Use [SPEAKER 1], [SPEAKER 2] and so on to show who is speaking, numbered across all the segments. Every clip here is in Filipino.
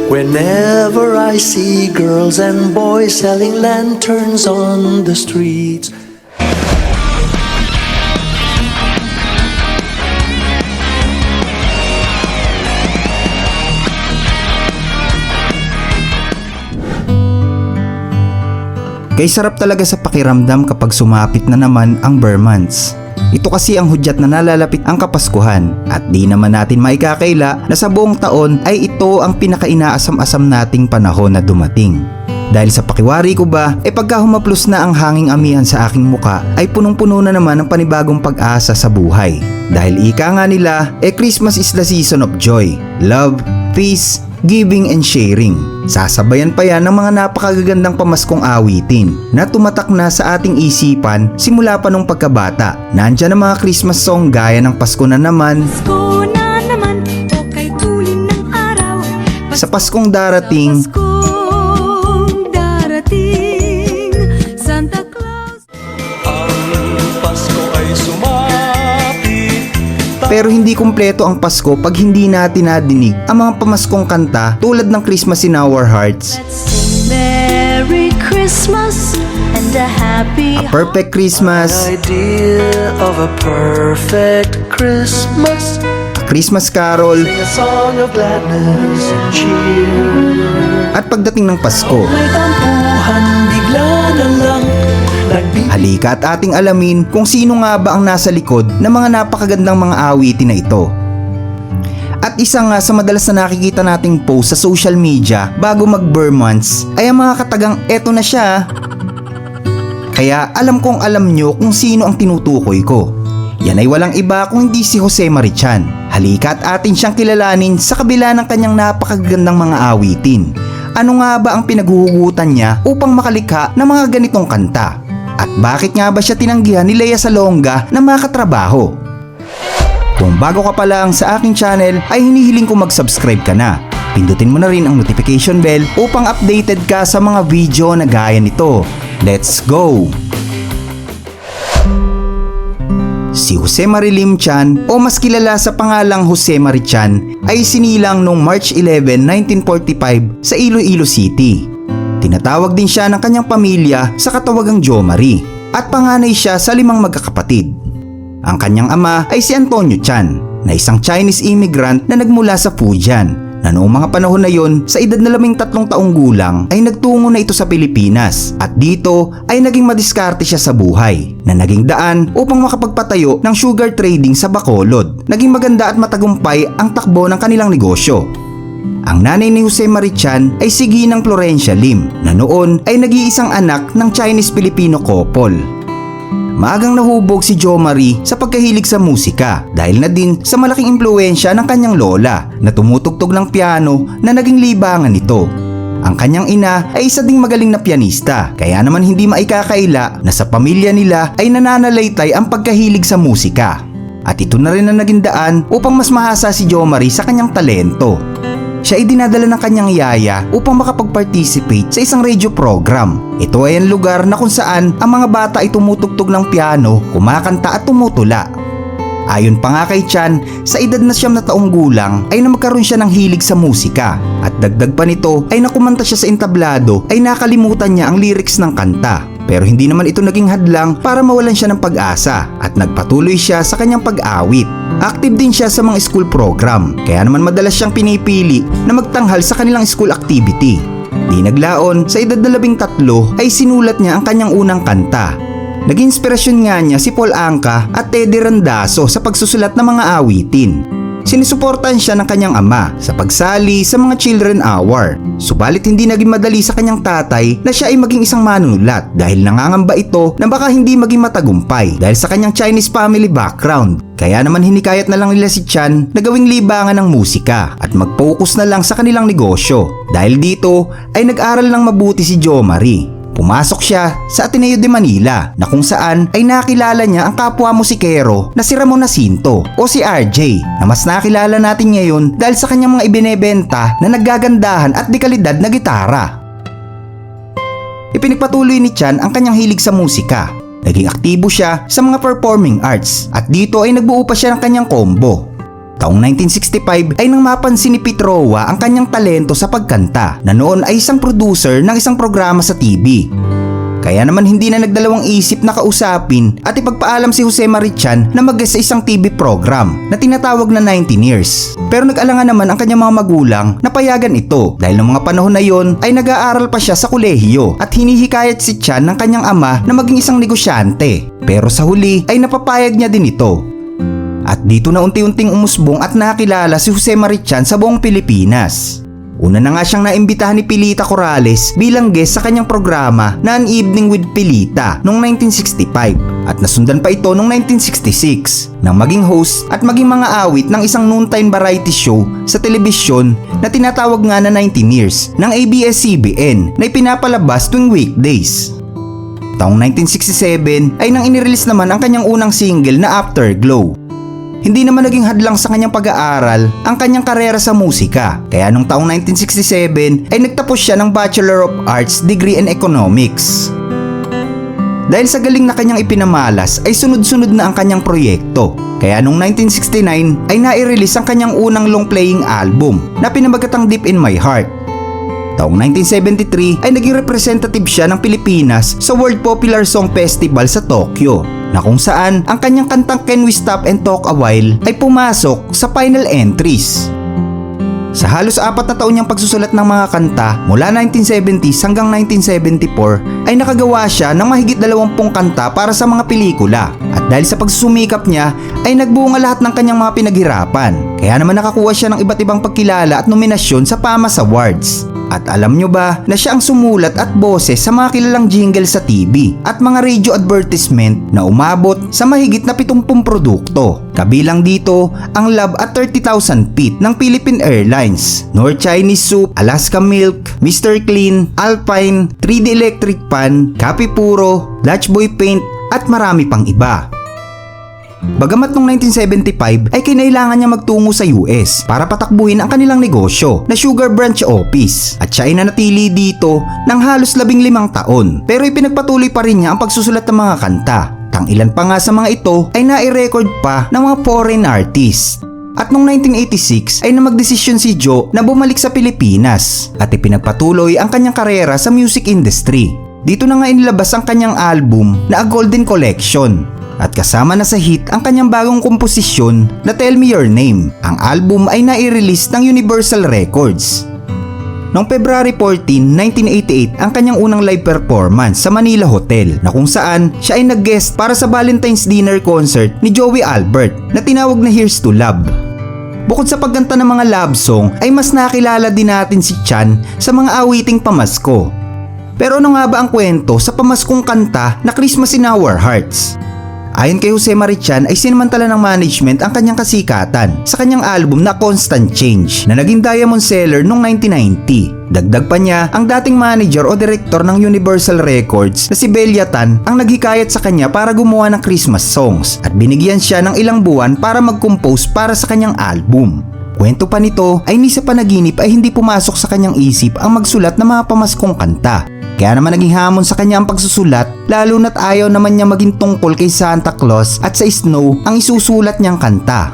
[SPEAKER 1] Whenever I see girls and boys selling lanterns on the streets.
[SPEAKER 2] Kay sarap talaga sa pakiramdam kapag sumapit na naman ang Burr months. Ito kasi ang hudyat na nalalapit ang Kapaskuhan at di naman natin maikakaila na sa buong taon ay ito ang pinaka-inaasam-asam nating panahon na dumating. Dahil sa pakiwari ko ba, pagka humaplos na ang hanging amihan sa aking muka ay punong-puno na naman ng panibagong pag-asa sa buhay. Dahil ika nga nila, Christmas is the season of joy, love, peace, giving and sharing. Sasabayan pa yan ng mga napakagagandang pamaskong awitin na tumatak na sa ating isipan simula pa nung pagkabata. Nandyan ang mga Christmas song gaya ng Pasko na naman,
[SPEAKER 3] Pasko na naman, o kay tulin ng araw.
[SPEAKER 2] sa Paskong darating,
[SPEAKER 3] Paskong darating, Santa Claus.
[SPEAKER 1] Ang Pasko ay sumapit.
[SPEAKER 2] pero hindi kumpleto ang Pasko pag hindi natin nadinig ang mga pamaskong kanta tulad ng Christmas in Our Hearts,
[SPEAKER 3] Let's sing Merry Christmas and a Happy
[SPEAKER 2] A Perfect Christmas,
[SPEAKER 1] Idea of a perfect Christmas.
[SPEAKER 2] A Christmas Carol,
[SPEAKER 1] Sing a song of gladness and cheer.
[SPEAKER 2] at pagdating ng Pasko.
[SPEAKER 1] May tampuhan, bigla na lang
[SPEAKER 2] Halika at ating alamin kung sino nga ba ang nasa likod ng mga napakagandang mga awitin na ito. At isa nga sa madalas na nakikita nating post sa social media bago mag-Burr months ay ang mga katagang eto na siya. Kaya alam kong alam nyo kung sino ang tinutukoy ko. Yan ay walang iba kung hindi si Jose Marichan. Halika at atin siyang kilalanin sa kabila ng kanyang napakagandang mga awitin. Ano nga ba ang pinaghuhugutan niya upang makalikha ng mga ganitong kanta? At bakit nga ba siya tinanggihan ni Lea Salonga na makatrabaho? Kung bago ka pa lang sa aking channel ay hinihiling ko mag-subscribe ka na. Pindutin mo na rin ang notification bell upang updated ka sa mga video na gaya nito. Let's go! Si Jose Marilim Chan o mas kilala sa pangalang Jose Marichan ay sinilang noong March 11, 1945 sa Iloilo City. Tinatawag din siya ng kanyang pamilya sa katawagang Jo Marie at panganay siya sa 5 magkakapatid. Ang kanyang ama ay si Antonio Chan na isang Chinese immigrant na nagmula sa Fujian na noong mga panahon na yon sa edad na 13 taong gulang ay nagtungo na ito sa Pilipinas at dito ay naging madiskarte siya sa buhay na naging daan upang makapagpatayo ng sugar trading sa Bacolod. Naging maganda at matagumpay ang takbo ng kanilang negosyo. Ang nanay ni Jose Marichan ay si Ginang Florencia Lim na noon ay nag-iisang anak ng Chinese-Filipino couple. Maagang nahubog si Jo Marie sa pagkahilig sa musika dahil na din sa malaking impluwensya ng kanyang lola na tumutugtog ng piano na naging libangan nito. Ang kanyang ina ay isa ding magaling na pianista kaya naman hindi maikakaila na sa pamilya nila ay nananalaytay ang pagkahilig sa musika. At ito na rin ang naging daan upang mas mahasa si Jo Marie sa kanyang talento. Siya ay dinadala ng kanyang yaya upang makapag-participate sa isang radio program. Ito ay ang lugar na kung saan ang mga bata ay tumutugtog ng piano, kumakanta at tumutula. Ayon pa nga kay Chan, sa edad na 9 na taong gulang ay magkaroon siya ng hilig sa musika. At dagdag pa nito ay nakumanta siya sa entablado ay nakalimutan niya ang lyrics ng kanta. Pero hindi naman ito naging hadlang para mawalan siya ng pag-asa at nagpatuloy siya sa kanyang pag-awit. Active din siya sa mga school program kaya naman madalas siyang pinipili na magtanghal sa kanilang school activity. Di naglaon, sa edad na 13 ay sinulat niya ang kanyang unang kanta. Naging inspirasyon nga niya si Paul Anka at Teddy Randazzo sa pagsusulat ng mga awitin. Sinusuportahan siya ng kanyang ama sa pagsali sa mga children hour. Subalit hindi naging madali sa kanyang tatay na siya ay maging isang manunulat dahil nangangamba ito na baka hindi maging matagumpay dahil sa kanyang Chinese family background. Kaya naman hinikayat na lang nila si Chan na gawing libangan ng musika at mag-focus na lang sa kanilang negosyo. Dahil dito ay nag-aral ng mabuti si Jo Marie. Pumasok siya sa Ateneo de Manila na kung saan ay nakilala niya ang kapwa musikero na si Ramon Jacinto o si RJ na mas nakilala natin ngayon dahil sa kanyang mga ibinebenta na naggagandahan at dekalidad na gitara. Ipinagpatuloy ni Chan ang kanyang hilig sa musika. Naging aktibo siya sa mga performing arts at dito ay nagbuo pa siya ng kanyang combo. Taong 1965 ay nang mapansin ni Petrova ang kanyang talento sa pagkanta na noon ay isang producer ng isang programa sa TV. Kaya naman hindi na nagdalawang isip na kausapin at ipagpaalam si Jose Marichan na mag-guest sa isang TV program na tinatawag na 19 Years. Pero nag-alangan naman ang kanyang mga magulang na payagan ito dahil noong mga panahon na yon ay nag-aaral pa siya sa kolehiyo at hinihikayat si Chan ng kanyang ama na maging isang negosyante. Pero sa huli ay napapayag niya din ito. At dito na unti-unting umusbong at nakilala si Jose Marichan sa buong Pilipinas. Una na nga siyang naimbitahan ni Pilita Corrales bilang guest sa kanyang programa na An Evening with Pilita noong 1965 at nasundan pa ito noong 1966 nang maging host at maging mga awit ng isang noontime variety show sa telebisyon na tinatawag nga na 19 Years ng ABS-CBN na ipinapalabas tuwing weekdays. Taong 1967 ay nang inirelease naman ang kanyang unang single na Afterglow. Hindi naman naging hadlang sa kanyang pag-aaral ang kanyang karera sa musika. Kaya noong taong 1967 ay nagtapos siya ng Bachelor of Arts degree in Economics. Dahil sa galing na kanyang ipinamalas ay sunod-sunod na ang kanyang proyekto. Kaya noong 1969 ay nai-release ang kanyang unang long-playing album na pinamagatang Deep in My Heart. Taong 1973 ay naging representative siya ng Pilipinas sa World Popular Song Festival sa Tokyo, na kung saan ang kanyang kantang Can We Stop and Talk a While ay pumasok sa final entries. Sa halos 4 na taon niyang pagsusulat ng mga kanta mula 1970s hanggang 1974 ay nakagawa siya ng mahigit 20 kanta para sa mga pelikula. At dahil sa pagsusumikap niya ay nagbunga lahat ng kanyang mga pinaghirapan. Kaya naman nakakuha siya ng iba't ibang pagkilala at nominasyon sa PAMAS Awards. At alam nyo ba na siya ang sumulat at boses sa mga kilalang jingle sa TV at mga radio advertisement na umabot sa mahigit na 70 produkto. Kabilang dito ang Love at 30,000 Feet ng Philippine Airlines, North Chinese Soup, Alaska Milk, Mr. Clean, Alpine, 3D Electric Pan, Kape Puro, Dutch Boy Paint at marami pang iba. Bagamat noong 1975 ay kinailangan niya magtungo sa US para patakbuhin ang kanilang negosyo na Sugar Branch Office at siya ay nanatili dito ng halos 15 taon, pero ipinagpatuloy pa rin niya ang pagsusulat ng mga kanta. Tang ilan pa nga sa mga ito ay nai-record pa ng mga foreign artists. At noong 1986 ay namagdesisyon si Joe na bumalik sa Pilipinas at ipinagpatuloy ang kanyang karera sa music industry. Dito na nga inilabas ang kanyang album na A Golden Collection. At kasama na sa hit ang kanyang bagong komposisyon na Tell Me Your Name. Ang album ay nai-release ng Universal Records. Noong February 14, 1988 ang kanyang unang live performance sa Manila Hotel na kung saan siya ay nag-guest para sa Valentine's Dinner Concert ni Joey Albert na tinawag na Here's to Love. Bukod sa pagganta ng mga love song ay mas nakilala din natin si Chan sa mga awiting pamasko. Pero ano nga ba ang kwento sa pamaskong kanta na Christmas in Our Hearts? Ayon kay Jose Marichan ay sinamantala ng management ang kanyang kasikatan sa kanyang album na Constant Change na naging diamond seller noong 1990. Dagdag pa niya ang dating manager o direktor ng Universal Records na si Belia Tan ang naghikayat sa kanya para gumawa ng Christmas songs at binigyan siya ng ilang buwan para mag-compose para sa kanyang album. Kwento pa nito ay ni sa panaginip ay hindi pumasok sa kanyang isip ang magsulat ng mga pamaskong kanta. Kaya naman naging hamon sa kanya ang pagsusulat, lalo na't ayaw naman niya maging tungkol kay Santa Claus at sa snow ang isusulat niyang kanta.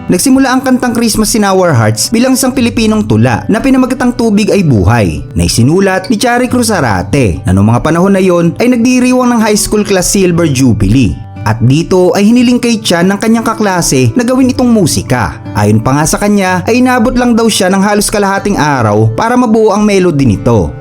[SPEAKER 2] Nagsimula ang kantang Christmas in Our Hearts bilang isang Pilipinong tula na pinamagatang Tubig ay Buhay na isinulat ni Chari Cruz Arate na noong mga panahon na yon ay nagdiriwang ng high school class Silver Jubilee. At dito ay hiniling kay Chan ng kanyang kaklase na gawin itong musika. Ayon pa nga sa kanya ay inabot lang daw siya ng halos kalahating araw para mabuo ang melody nito.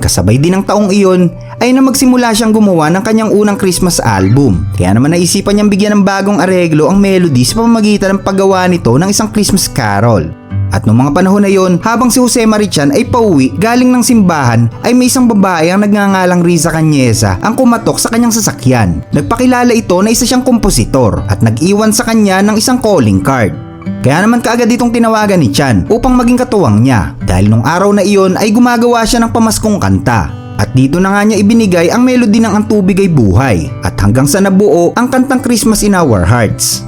[SPEAKER 2] Kasabay din ng taong iyon ay na magsimula siyang gumawa ng kanyang unang Christmas album. Kaya naman naisipan niyang bigyan ng bagong areglo ang melody sa pamamagitan ng paggawa nito ng isang Christmas carol. At noong mga panahon na yon, habang si Jose Marichan ay pauwi galing ng simbahan ay may isang babae ang nagngangalang Riza Cañeza ang kumatok sa kanyang sasakyan. Nagpakilala ito na isa siyang kompositor at nag-iwan sa kanya ng isang calling card. Kaya naman kaagad itong tinawagan ni Chan upang maging katuwang niya dahil nung araw na iyon ay gumagawa siya ng pamaskong kanta. At dito na nga niya ibinigay ang melody ng Ang Tubig ay Buhay at hanggang sa nabuo ang kantang Christmas in Our Hearts.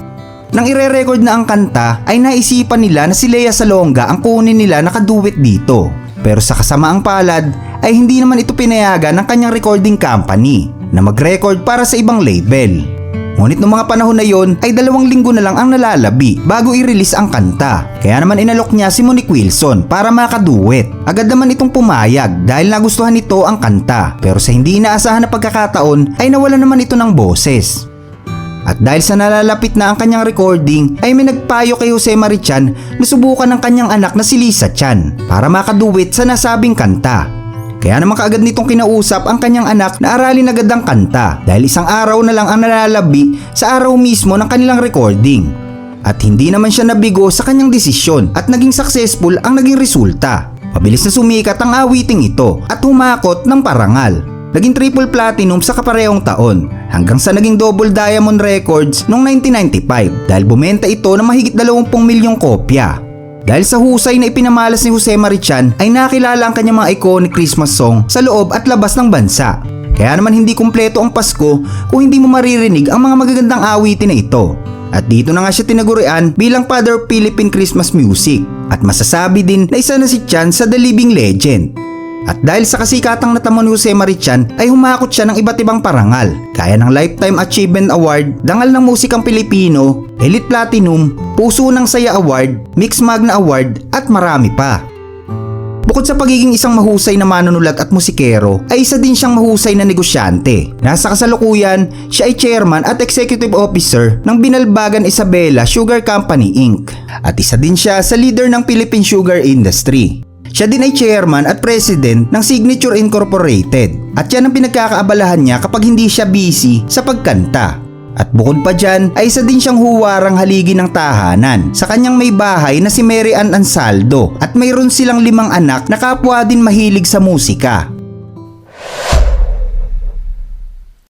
[SPEAKER 2] Nang ire-record na ang kanta ay naisipan nila na si Lea Salonga ang kunin nila nakaduet dito. Pero sa kasamaang palad ay hindi naman ito pinayagan ng kanyang recording company na mag-record para sa ibang label. Ngunit noong mga panahon na yon ay 2 linggo na lang ang nalalabi bago i-release ang kanta. Kaya naman inalok niya si Monique Wilson para makaduet. Agad naman itong pumayag dahil nagustuhan nito ang kanta. Pero sa hindi inaasahan na pagkakataon ay nawalan naman ito ng boses. At dahil sa nalalapit na ang kanyang recording ay may nagpayo kay Jose Mari Chan na subukan ng kanyang anak na si Lisa Chan para makaduet sa nasabing kanta. Kaya naman kaagad nitong kinausap ang kanyang anak na aralin agad ang kanta dahil 1 araw na lang ang nalalabi sa araw mismo ng kanilang recording. At hindi naman siya nabigo sa kanyang desisyon at naging successful ang naging resulta. Mabilis na sumikat ang awiting ito at humakot ng parangal. Naging triple platinum sa kaparehong taon hanggang sa naging double diamond records noong 1995 dahil bumenta ito ng mahigit 20 milyong kopya. Dahil sa husay na ipinamalas ni Jose Mari Chan ay nakilala ang kanyang mga iconic Christmas song sa loob at labas ng bansa. Kaya naman hindi kumpleto ang Pasko kung hindi mo maririnig ang mga magagandang awitin na ito. At dito na nga siya tinagurian bilang Father of Philippine Christmas Music. At masasabi din na isa na si Chan sa The Living Legend. At dahil sa kasikatang natamo ni Jose Mari Chan ay humakot siya ng iba't ibang parangal. Kaya ng Lifetime Achievement Award, Dangal ng Musikang Pilipino, Elite Platinum, Puso ng Saya Award, Mix Magna Award at marami pa. Bukod sa pagiging isang mahusay na manunulat at musikero, ay isa din siyang mahusay na negosyante. Nasa kasalukuyan, siya ay chairman at executive officer ng Binalbagan Isabela Sugar Company Inc. At isa din siya sa leader ng Philippine sugar industry. Siya din ay chairman at president ng Signature Incorporated at yan ang pinagkakaabalahan niya kapag hindi siya busy sa pagkanta. At bukod pa dyan ay isa din siyang huwarang haligi ng tahanan sa kanyang may bahay na si Mary Ann Ansaldo at mayroon silang 5 anak na kapwa din mahilig sa musika.